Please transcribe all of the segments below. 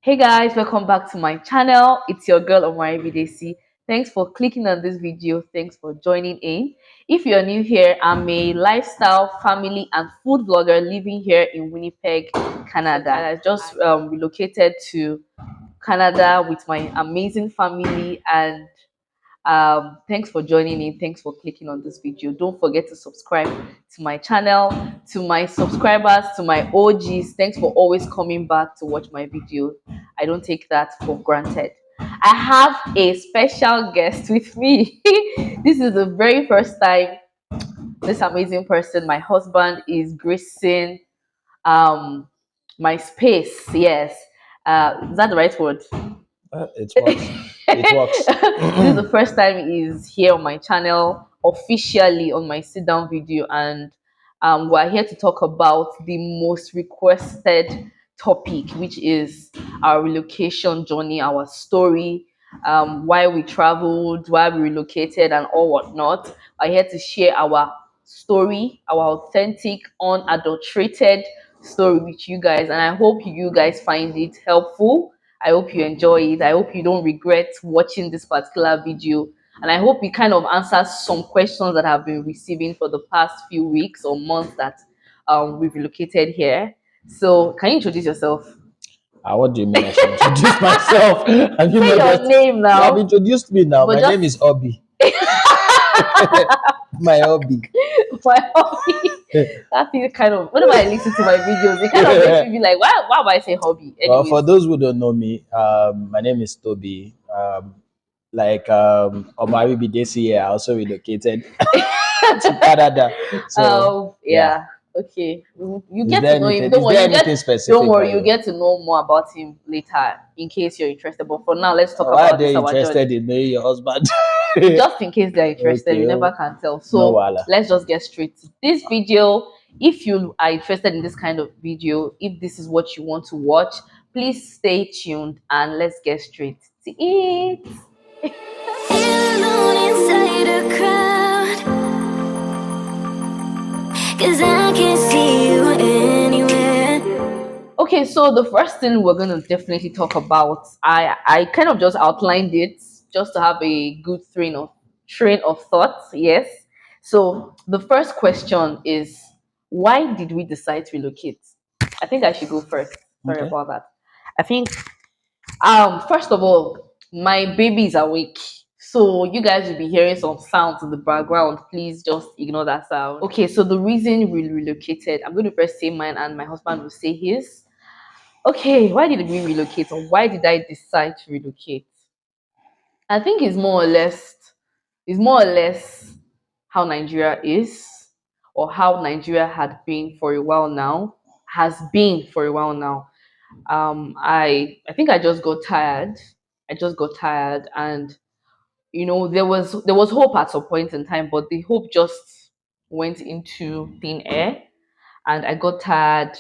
Hey guys, welcome back to my channel. It's your girl Omari Videsi. Thanks for clicking on this video. Thanks for joining in. If you're new here, I'm a lifestyle, family, and food blogger living here in Winnipeg, Canada. And I just relocated to Canada with my amazing family, and thanks for joining in. Thanks for clicking on this video. Don't forget to subscribe to my channel. To my subscribers, to my OGs, thanks for always coming back to watch my video. I don't take that for granted. I have a special guest with me. This is the very first time this amazing person, my husband, is gracing um my space. Yes. Is that the right word? It works. It works. This is the first time he's here on my channel officially on my sit down video, and we're here to talk about the most requested topic, which is our relocation journey, our story, why we traveled, why we relocated, and all whatnot. We're here to share our story, our authentic, unadulterated story with you guys, and I hope you guys find it helpful. I hope you enjoy it. I hope you don't regret watching this particular video. And I hope it kind of answers some questions that I've been receiving for the past few weeks or months that we've relocated here. So, can you introduce yourself? What do you mean I should introduce myself? Have you Say not your just name you have now, introduced me now? but My name is just Obi. My hobby. my hobby. That thing kind of, whenever I listen to my videos, it kind of makes me be like, why would I say hobby? Well, for Anyways, those who don't know me, my name is Toby. Omari Bidesi, I also relocated to Canada. So yeah. yeah, okay. You Is get there to know him. anything Don't is worry, there anything don't specific worry, by you the way? get to know more about him later in case you're interested. But for now, let's talk Why are about this they our journey. interested in knowing your husband? Just in case they're interested, Okay, you never oh, can tell. no So wala. let's just get straight to this video. If you are interested in this kind of video, if this is what you want to watch, please stay tuned and let's get straight to it. Alone inside a crowd, 'cause I can't see you anywhere. Okay, so the first thing we're going to definitely talk about, I kind of just outlined it just to have a good train of thought. Yes. So the first question is, why did we decide to relocate? I think I should go first. Sorry Okay. about that. I think first of all, my baby is awake. So you guys will be hearing some sounds in the background. Please just ignore that sound. Okay, so the reason we relocated, I'm going to first say mine and my husband will say his. Okay, why did we relocate, or why did I decide to relocate? I think it's more or less how Nigeria is, or how Nigeria had been for a while now, has been for a while now. I think I just got tired. I just got tired, and there was hope at some point in time, but the hope just went into thin air, and I got tired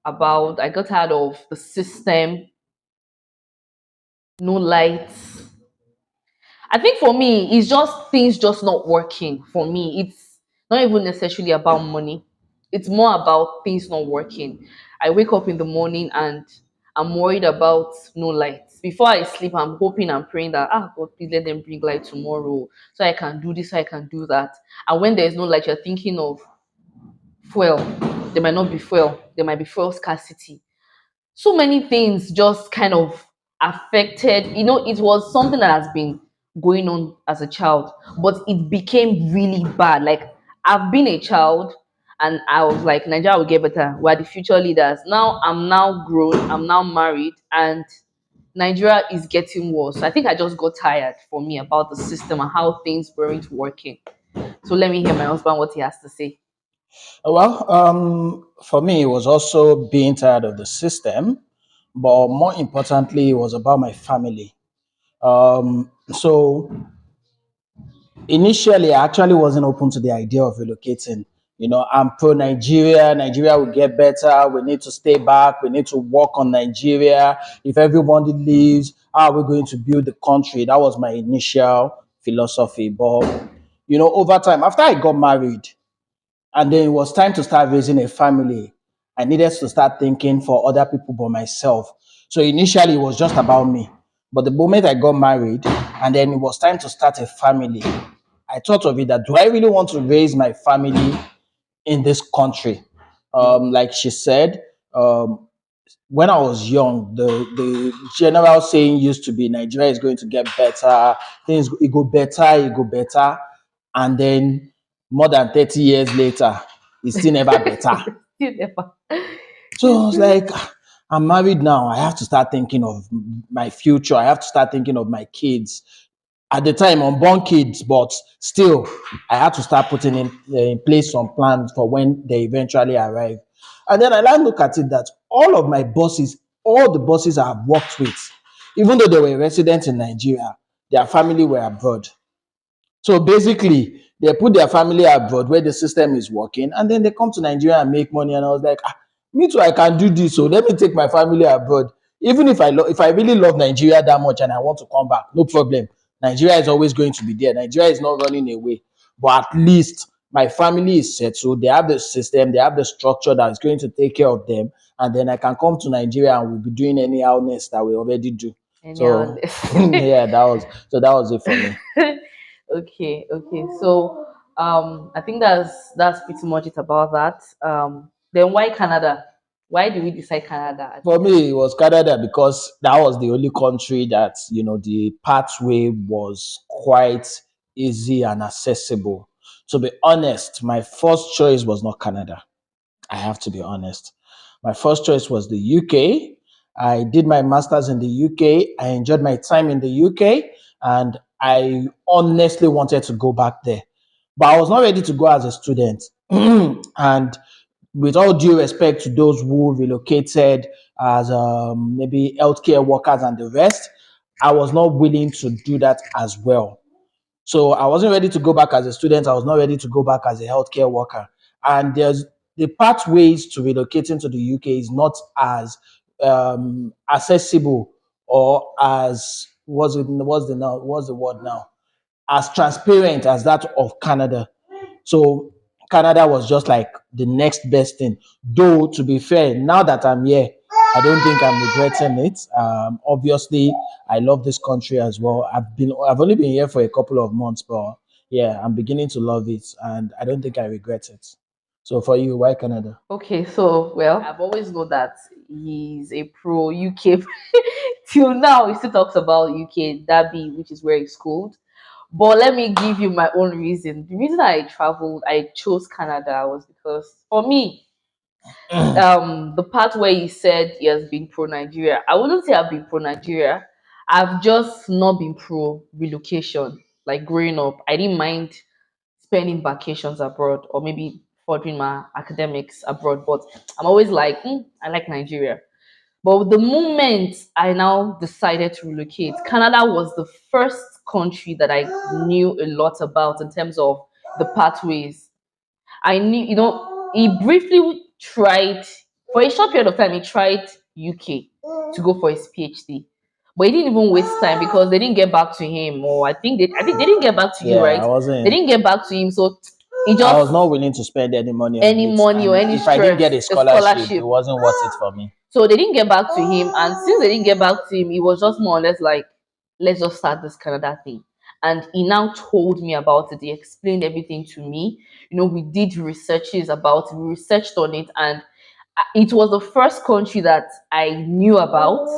of the system, no lights. I think for me, it's just things just not working. For me, it's not even necessarily about money. It's more about things not working. I wake up in the morning and I'm worried about no lights. Before I sleep, I'm hoping and praying that God, please let them bring light tomorrow so I can do this, so I can do that. And when there's no light, you're thinking of fuel. There might not be fuel. There might be fuel scarcity. So many things just kind of affected. It was something that has been going on as a child, but it became really bad. Like, I've been a child and I was like, Nigeria will get better, we're the future leaders. Now I'm now grown, I'm now married, and Nigeria is getting worse. So I think I just got tired, for me, about the system and how things weren't working. So let me hear my husband what he has to say. Well, for me, it was also being tired of the system, but more importantly, it was about my family. So initially, I actually wasn't open to the idea of relocating. I'm pro Nigeria. Nigeria will get better. We need to stay back. We need to work on Nigeria. If everybody leaves, how are we going to build the country? That was my initial philosophy. But, over time, after I got married, and then it was time to start raising a family. I needed to start thinking for other people but myself. So initially, it was just about me. But the moment I got married and then it was time to start a family, I thought of it that do I really want to raise my family in this country? Like she said, when I was young, the general saying used to be Nigeria is going to get better, things it go better, and then more than 30 years later, it's still never better. You never. So I was like, "Ah, I'm married now. I have to start thinking of my future. I have to start thinking of my kids. At the time, unborn kids, but still, I had to start putting in place some plans for when they eventually arrive. And then I now look at it that all the bosses I've worked with, even though they were residents in Nigeria, their family were abroad. So basically, they put their family abroad where the system is working, and then they come to Nigeria and make money. And I was like, ah, me too, I can do this. So let me take my family abroad. Even if I really love Nigeria that much and I want to come back, no problem. Nigeria is always going to be there. Nigeria is not running away. But at least my family is settled. They have the system, they have the structure that is going to take care of them. And then I can come to Nigeria and we'll be doing anyhowness that we already do. Anyhow, on So this. yeah, that was it for me. Okay, okay. So I think that's pretty much it about that. Then why Canada? Why did we decide Canada? I For think me, it was Canada because that was the only country that, the pathway was quite easy and accessible. To be honest, my first choice was not Canada. I have to be honest. My first choice was the UK. I did my master's in the UK. I enjoyed my time in the UK and I honestly wanted to go back there. But I was not ready to go as a student. And with all due respect to those who relocated as maybe healthcare workers and the rest, I was not willing to do that as well. So I wasn't ready to go back as a student. I was not ready to go back as a healthcare worker. And there's the pathways to relocating to the UK is not as accessible or as what's the word now, as transparent as that of Canada. So Canada was just like the next best thing. Though to be fair, now that I'm here, I don't think I'm regretting it. Obviously, I love this country as well. I've only been here for a couple of months, but yeah, I'm beginning to love it, and I don't think I regret it. So for you, why Canada? okay. So well, I've always known that he's a pro UK. Till now, he still talks about UK Derby, which is where he schooled. But let me give you my own reason. The reason I traveled, I chose Canada was because for me, the part where he said he has been pro Nigeria, I wouldn't say I've been pro Nigeria. I've just not been pro relocation. Like growing up, I didn't mind spending vacations abroad or maybe furthering my academics abroad, but I'm always like, I like Nigeria. But the moment I now decided to relocate, Canada was the first country that I knew a lot about in terms of the pathways. I knew, he briefly tried for a short period of time. He tried UK to go for his PhD, but he didn't even waste time because they didn't get back to him. Or I think they didn't get back to you, Yeah, right? I They wasn't. didn't get back to him, so he I just was not willing to spend any money on any it, money or and any if I didn't stress, get a a scholarship, it scholarship. wasn't worth it for me. So they didn't get back to him, and since they didn't get back to him, it was just more or less like, let's just start this Canada thing. And he now told me about it. He explained everything to me. We did researches about it, we researched on it, and it was the first country that I knew about.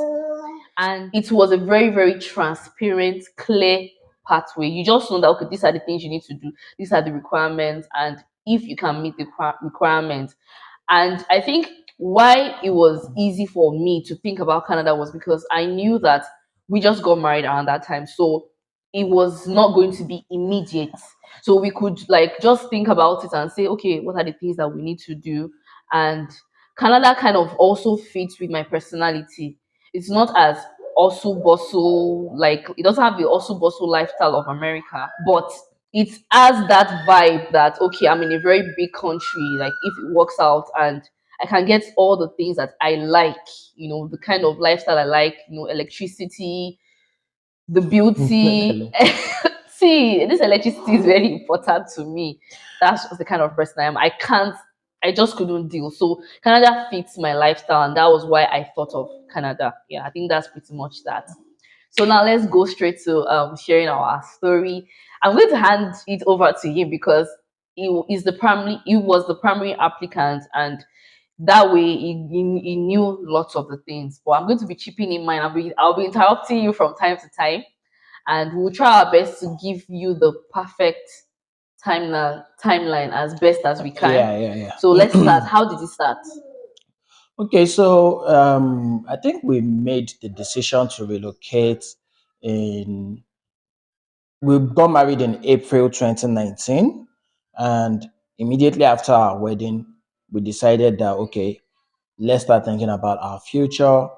And it was a very, very transparent, clear pathway. You just know that, okay, these are the things you need to do, these are the requirements, and if you can meet the requirements. And I think why it was easy for me to think about Canada was because I knew that we just got married around that time. So it was not going to be immediate. So we could like just think about it and say, okay, what are the things that we need to do? And Canada kind of also fits with my personality. It's not as also bustle, like it doesn't have the also bustle lifestyle of America, but it has that vibe that, okay, I'm in a very big country. Like if it works out and I can get all the things that I like, the kind of lifestyle I like, electricity, the beauty. Hello. See, this electricity is very important to me. That's just the kind of person I am. I just couldn't deal. So Canada fits my lifestyle, and that was why I thought of Canada. Yeah, I think that's pretty much that. So now let's go straight to sharing our story. I'm going to hand it over to him because he was the primary applicant, and that way he knew lots of the things. But I'm going to be chipping in mine. I'll be interrupting you from time to time, and we'll try our best to give you the perfect timeline as best as we can. Yeah, yeah, So yeah. let's start. How did it start? Okay, so I think we made the decision to relocate in. We got married in April 2019, and immediately after our wedding, we decided that okay, let's start thinking about our future,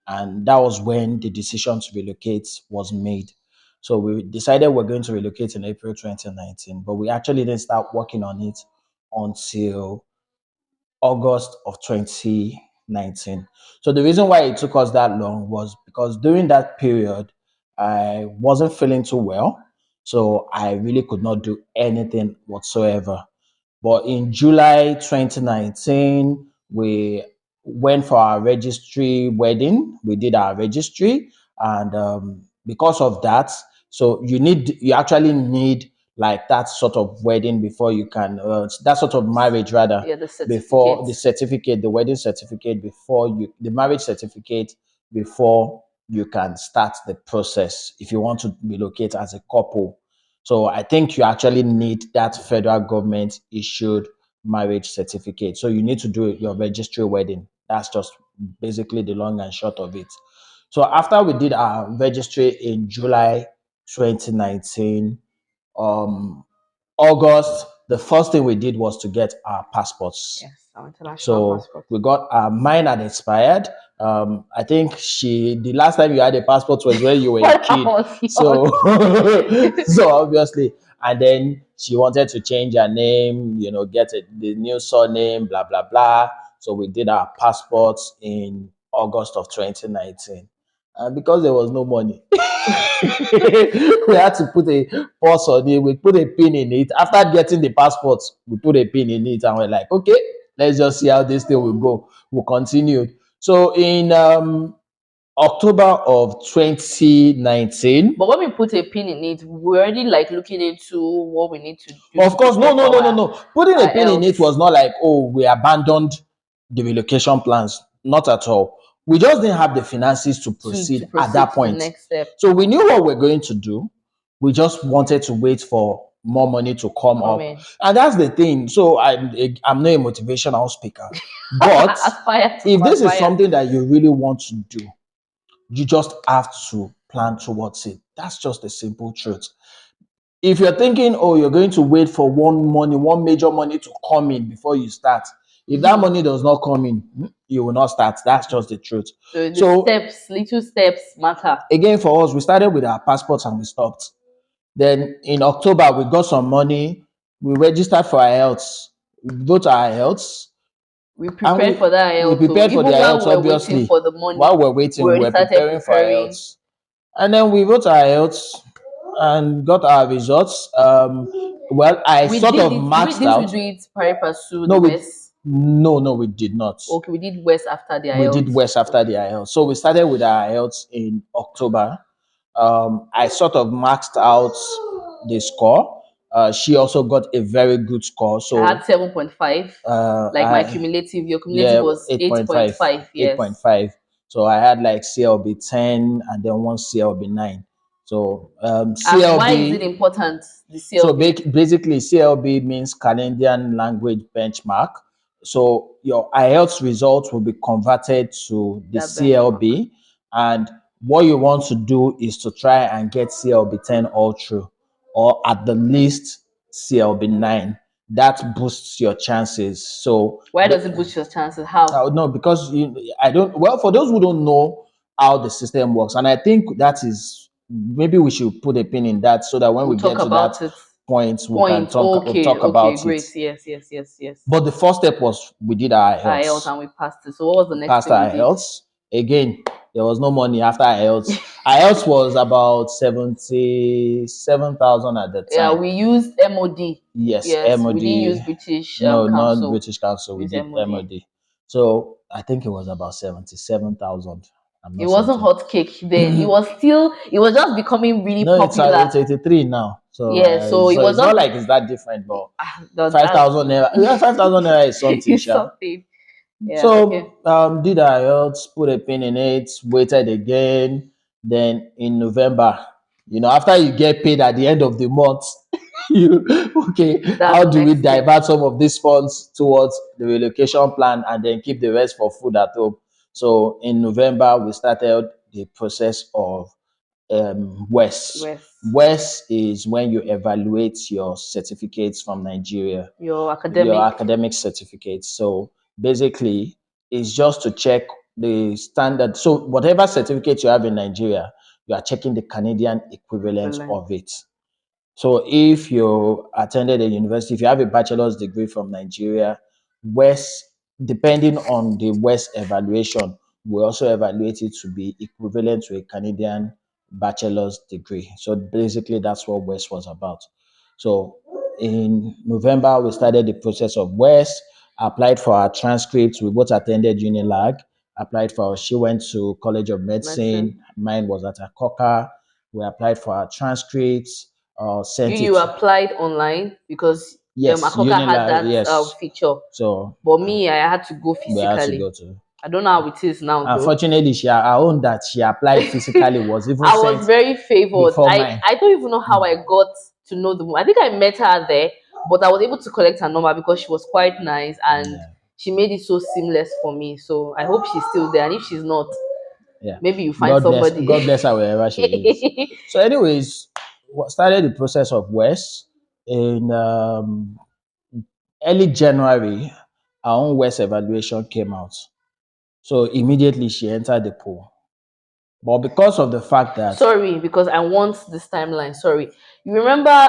and that was when the decision to relocate was made. So we decided we're going to relocate in April 2019, but we actually didn't start working on it until August of 2019. So the reason why it took us that long was because during that period, I wasn't feeling too well. So I really could not do anything whatsoever. But in July 2019, we went for our registry wedding. We did our registry, and because of that, so you actually need like that sort of wedding before you can that sort of marriage rather Yeah, the before certificate. the certificate, the wedding certificate before you the marriage certificate before you can start the process if you want to relocate as a couple. So I think you actually need that federal government issued marriage certificate. So you need to do your registry wedding. That's just basically the long and short of it. So after we did our registry in July 2019, um, August, the first thing we did was to get our passports. Yes, our international So passport. we got mine had expired. I think the last time you had a passport was when you were a When I kid. was So young. so obviously, and then she wanted to change her name, get the new surname, blah blah blah. So we did our passports in August of 2019, and because there was no money, we had to put a pause on it. We put a pin in it. After getting the passports, we put a pin in it and we're like, okay, let's just see how this thing will go. We'll continue. So in October of 2019, But when we put a pin in it, we're already like looking into what we need to do of to course, prepare no, no, for no, no, no. Putting a our pin in it else was not like, oh, we abandoned the relocation plans. Not at all. We just didn't have the finances to to proceed at proceed that to the point. next step. So we knew what we're going to do. We just wanted to wait for more money to come Come up. in. And that's the thing. So I'm not a motivational speaker. But Aspire to if this is acquire. something that you really want to do, you just have to plan towards it. That's just the simple truth. If you're thinking, oh, you're going to wait for one major money to come in before you start, if that Mhm. money does not come in, you will not start. That's just the truth. So the So steps, little steps matter. again, for us, we started with our passports and we stopped. Then in October, we got some money. We registered for our health. We wrote our health, We and prepared for that we health. So prepared for even their while health. we were waiting Obviously, for the while money, we're we waiting, already we're started preparing for our preparing. health. And then we wrote our health and got our results. Well, I We sort did of it. maxed Didn't we out. do it pari passu No, the we West? no, we did not. Okay, we did West after the We did IELTS. West after the Okay. IELTS. So we started with our IELTS in October. I sort of maxed out the score. She also got a very good score. I had So 7.5. Like my I cumulative, your cumulative yeah, was 8.5, 8.5. eight point Yes. five. So I had like CLB 10 and then one CLB 9. So And why is it CLB. important, the So CLB? basically, CLB means Canadian Language Benchmark. So your IELTS results will be converted to the That benchmark. CLB, and what you want to do is to try and get CLB 10 all through, or at the least CLB 9. That boosts your chances. So Why does it boost your chances? How? no, because I don't. Well, for those who don't know how the system works, and I think that is maybe we should put a pin in that so that when We'll we talk get to that about it. point, we can Point. Okay. talk Okay. about it. Great. Yes. Yes. Yes. Yes. But the first step was we did our IELTS health. and we passed it. So what was the We next passed thing we our did? health. Again, there was no money after our health. IELTS was about 77,000 at the Yeah, time. we used MOD. Yes, Yes, we didn't use MOD. British No, not Council. British Council. We We used did MOD. MOD. So I think it was about 77,000. I'm It not wasn't certain. hot cake then. It was just becoming really No, popular. it's 83 now. So, Yeah, so it so was it's not just like it's that different, but that's 5,000 naira. Yeah, 5,000 naira is something, it's sure. something. Yeah, okay. So did IELTS, put a pin in it, waited again. Then in November, after you get paid at the end of the month, you okay, That's how the do we next thing. divert some of these funds towards the relocation plan and then keep the rest for food at home? So in November, we started the process of WES. West. WES is when you evaluate your certificates from Nigeria, Your your academic academic certificates. So basically, it's just to check the standard. So whatever certificate you have in Nigeria, you are checking the Canadian equivalent equivalent. of it. So if you attended a university, if you have a bachelor's degree from Nigeria, West, depending on the West evaluation, we also evaluate it to be equivalent to a Canadian bachelor's degree. So basically, that's what West was about. So in November, we started the process of West, applied for our transcripts. We both attended Unilag, applied for, she went to College of Medicine. Medicine, mine was at Akoka. We applied for our transcripts, You sent it. you applied online because Yes, Akoka had Unilag, that yes. feature. So But me, I had to go we had to physically. go to. I don't know how it is now though. Unfortunately, her own that she applied physically was even I was sent very favored. before I mine. I don't even know how I got to know the woman. I think I met her there, but I was able to collect her number because she was quite nice and Yeah, she made it so seamless for me. So I hope she's still there. And if she's not, yeah. maybe you find somebody. God bless her wherever she is. So, anyways, started the process of West in early January. Our own West evaluation came out. So immediately she entered the pool. But because of the fact that Sorry, because I want this timeline. Sorry. You remember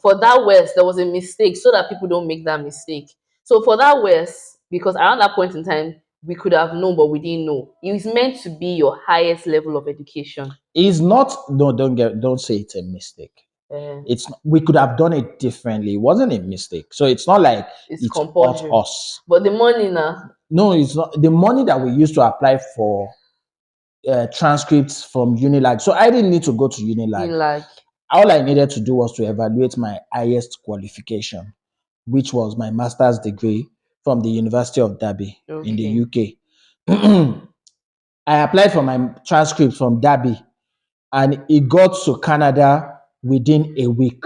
for that West there was a mistake so that people don't make that mistake. So for that West, because around that point in time we could have known but we didn't know. It was meant to be your highest level of education. it's not, no, don't say it's a mistake. Uh, We could have done it differently. It wasn't a mistake. So it's not like it's it's hurt compulsory. us. But the money now, No, it's not. The money that we used to apply for transcripts from Unilag. So I didn't need to go to you Unilag. like All I needed to do was to evaluate my highest qualification, which was my master's degree from the University of Derby in the okay. UK. I applied for my transcript from Derby and it got to Canada within a week.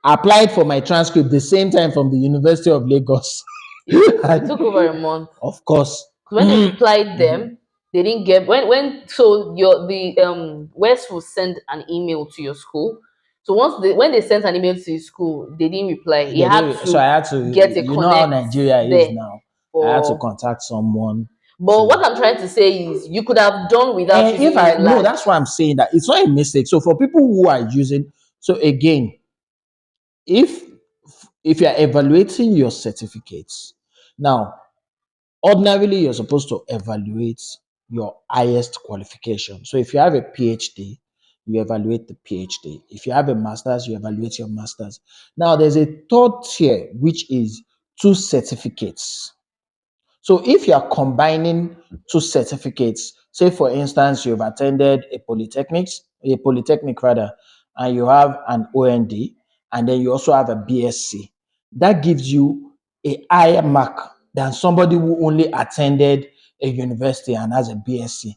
Applied for my transcript the same time from the University of Lagos. It took over a month. Of course, When they replied them, they didn't get when so your the West will send an email to your school. So when they sent an email to your school, they didn't reply. He they had did. So I to had to, get a how connect Nigeria is there now. I had to for. contact someone But to. what I'm trying to say is you could have done without And if using I no, Unilag. that's why I'm saying that it's not a mistake. So for people who are using, so again, if you're evaluating your certificates, now ordinarily you're supposed to evaluate your highest qualification. So if you have a PhD, you evaluate the PhD. If you have a master's, you evaluate your master's. Now there's a third tier, which is two certificates. So if you are combining two certificates, say for instance, you've attended a polytechnic rather, and you have an OND, and then you also have a BSc, that gives you a higher mark than somebody who only attended a university and has a BSc.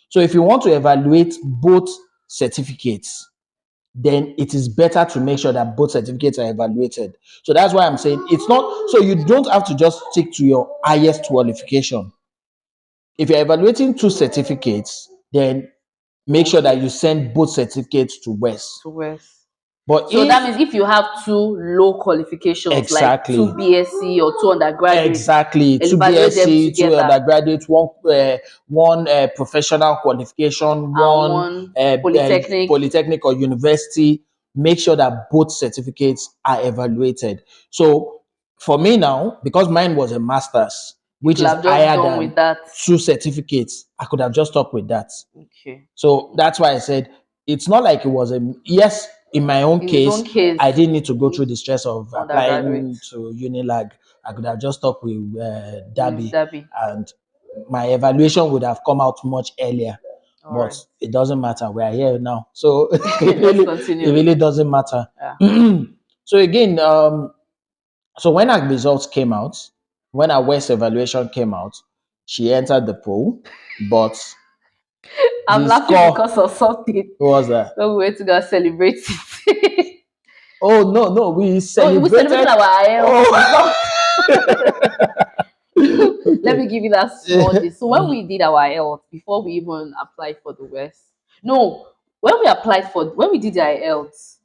So if you want to evaluate both certificates, then it is better to make sure that both certificates are evaluated. So that's why I'm saying it's not, so you don't have to just stick to your highest qualification. If you're evaluating two certificates, then make sure that you send both certificates to West. To West. But So that if means if you have two low qualifications, like two exactly, BSc or two undergraduates, exactly, two evaluate them BSc, two together undergraduates, one professional qualification, and one one polytechnic. polytechnic or university. Make sure that both certificates are evaluated. So for me now, because mine was a master's, You which could is have just higher done than with that. two certificates. I could have just stuck with that. Okay. So that's why I said it's not like it was a yes. In my own In his own case, case, I didn't need to he go through was the stress of undergraduate applying to Unilag. I could have just stuck with with Derby, Debbie. and my evaluation would have come out much earlier. All But right. it doesn't matter. We are here now, so Let's it continue. really doesn't matter. Yeah. So again, so when our results came out, when our West evaluation came out, she entered the poll, but I'm the laughing score because of something. was that. When we went to go celebrate it. Oh no, no, we Oh, we celebrated celebrated. our IELTS Oh, result. Let okay. me give you that small gist. So when we did our IELTS, before we even applied for the West, no, when we did the IELTS,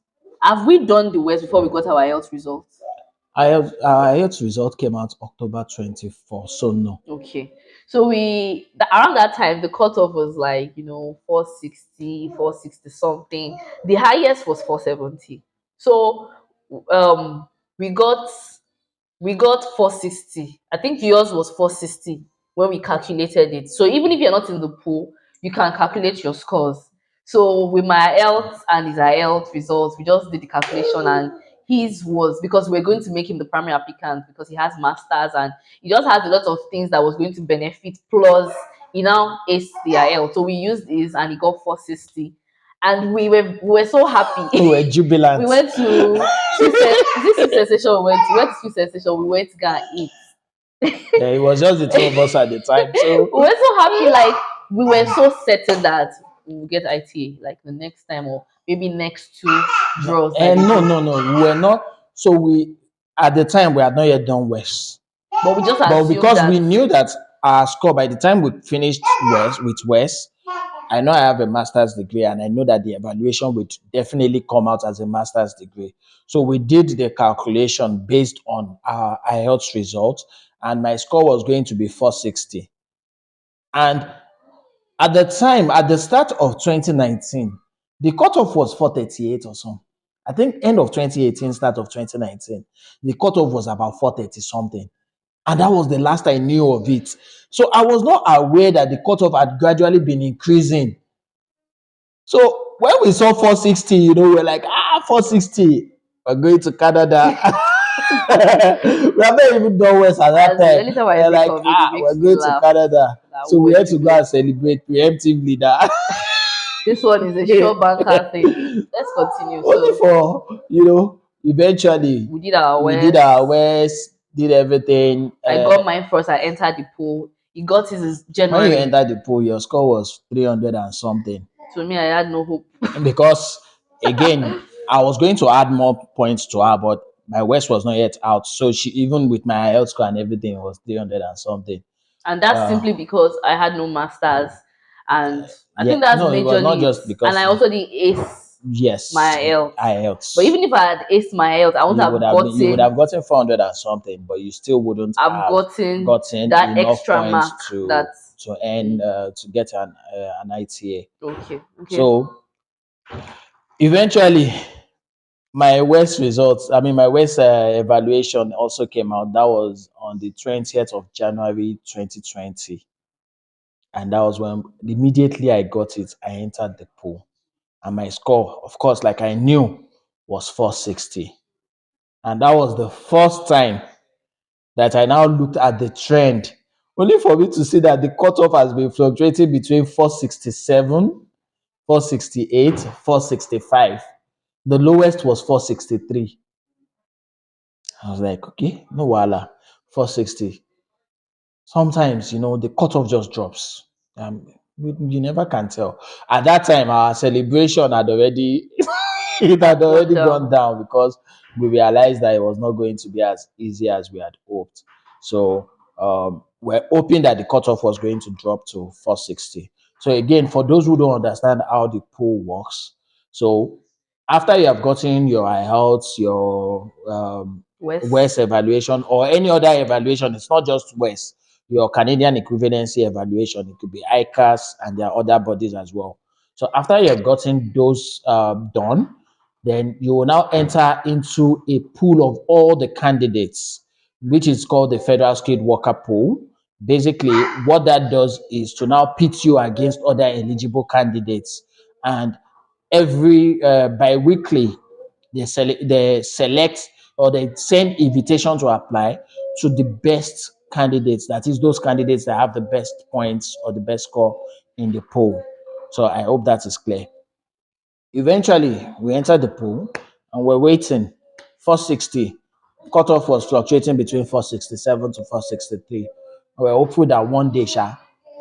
have we done the West before we got our IELTS results? Our IELTS result came out October 24th, so no. Okay. So around that time the cutoff was like, 460, 460 something. The highest was 470. So um we got we got 460. I think yours was 460 when we calculated it. So even if you're not in the pool, you can calculate your scores. So with my health and his health results, we just did the calculation, and his was because we're going to make him the primary applicant because he has masters and he just has a lot of things that was going to benefit. Plus, he now aced the IL. So we used this and he got 460. And we were so We were happy. We jubilant. went to is this Sweet Sensation we went to Sweet Sensation, we went to go and eat. Yeah, it was just the two of us at the time. So We were so happy, like we were so certain that we will get ITA like the next time or maybe next two draws that and they no, do. no, no, we were not. So we at the time we had not yet done West. But we just But assumed because we that knew that our score by the time we finished West, I know I have a master's degree and I know that the evaluation would definitely come out as a master's degree. So we did the calculation based on our IELTS results, and my score was going to be 460. And at the time, at the start of 2019, the cutoff was 438 or something. I think end of 2018, start of 2019, the cutoff was about 430 something. And that was the last I knew of it. So I was not aware that the cutoff had gradually been increasing. So when we saw 460, we're like, 460, we're going to Canada. We have not even done West at that as the time. only time I We're think like, of it, it we're makes me going to laugh Canada. that So we we were had to go jubilant. and celebrate preemptively that. This one is a sure banker thing. Let's continue. Only So for, eventually we did our we did West. our West, did everything. I got mine first. I entered the pool. He got his is When you January. entered the pool, your score was 300 and something. To me, I had no hope. Because again, I was going to add more points to her, but my West was not yet out. So she, even with my health score and everything, it was 300 and something. And that's Uh, simply because I had no masters, and I yeah, think that's no, it was not majorly it. just And I because, also didn't ace my yes, health. I But health. even if I had aced my health, I wouldn't have You would gotten have gotten 400 and something, but you still wouldn't I've have gotten gotten that enough extra points mark to that earn to get an ITA. okay, okay. So eventually, my West results, I mean, my West evaluation also came out. That was on the 20th of January 2020. And that was when immediately I got it, I entered the pool. And my score, of course, like I knew, was 460. And that was the first time that I now looked at the trend, only for me to see that the cutoff has been fluctuating between 467, 468, 465. The lowest was 463. I was like, okay, no wala, 460. Sometimes, the cutoff just drops. You never can tell. At that time, our celebration had already it had I've gone already gone down. down because we realized that it was not going to be as easy as we had hoped. So we're hoping that the cutoff was going to drop to 460. So again, for those who don't understand how the pool works, so after you have gotten your IELTS, your West. WES evaluation, or any other evaluation, it's not just WES, your Canadian equivalency evaluation, it could be ICAS, and there are other bodies as well. So after you have gotten those done, then you will now enter into a pool of all the candidates, which is called the Federal Skilled Worker Pool. Basically, what that does is to now pit you against other eligible candidates. And every bi-weekly, they select or they send invitation to apply to the best candidates. That is, those candidates that have the best points or the best score in the poll. So I hope that is clear. Eventually, we entered the pool and we're waiting. 460. Cutoff was fluctuating between 467 to 463. We're hopeful that one day,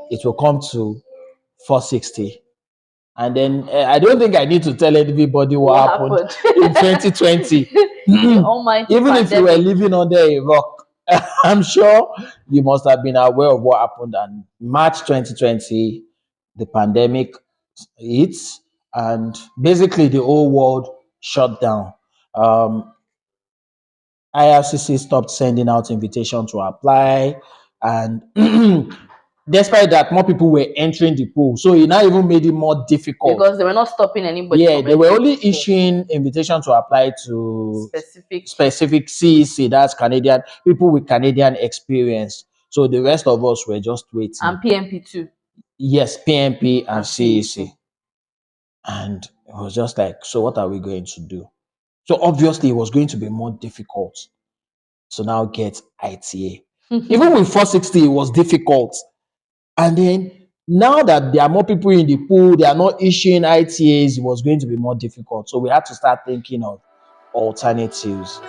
it will come to 460. And then I don't think I need to tell everybody what What happened happened? in 2020. The almighty Even if you were pandemic. living under a rock, I'm sure you must have been aware of what happened. And March 2020, the pandemic hits, and basically the whole world shut down. Um, IRCC stopped sending out invitation to apply, and despite that, more people were entering the pool. So it now even made it more difficult. Because they were not stopping anybody Yeah, from they were entering only the pool. issuing invitation to apply to Specific specific CEC, that's Canadian people with Canadian experience. So the rest of us were just waiting. and PMP too Yes, PMP and and CEC. CEC. And it was just like, so what are we going to do? So obviously, it was going to be more difficult to now get ITA. Even with 460, it was difficult. And then now that there are more people in the pool, they are not issuing ITAs, it was going to be more difficult. So we had to start thinking of alternatives.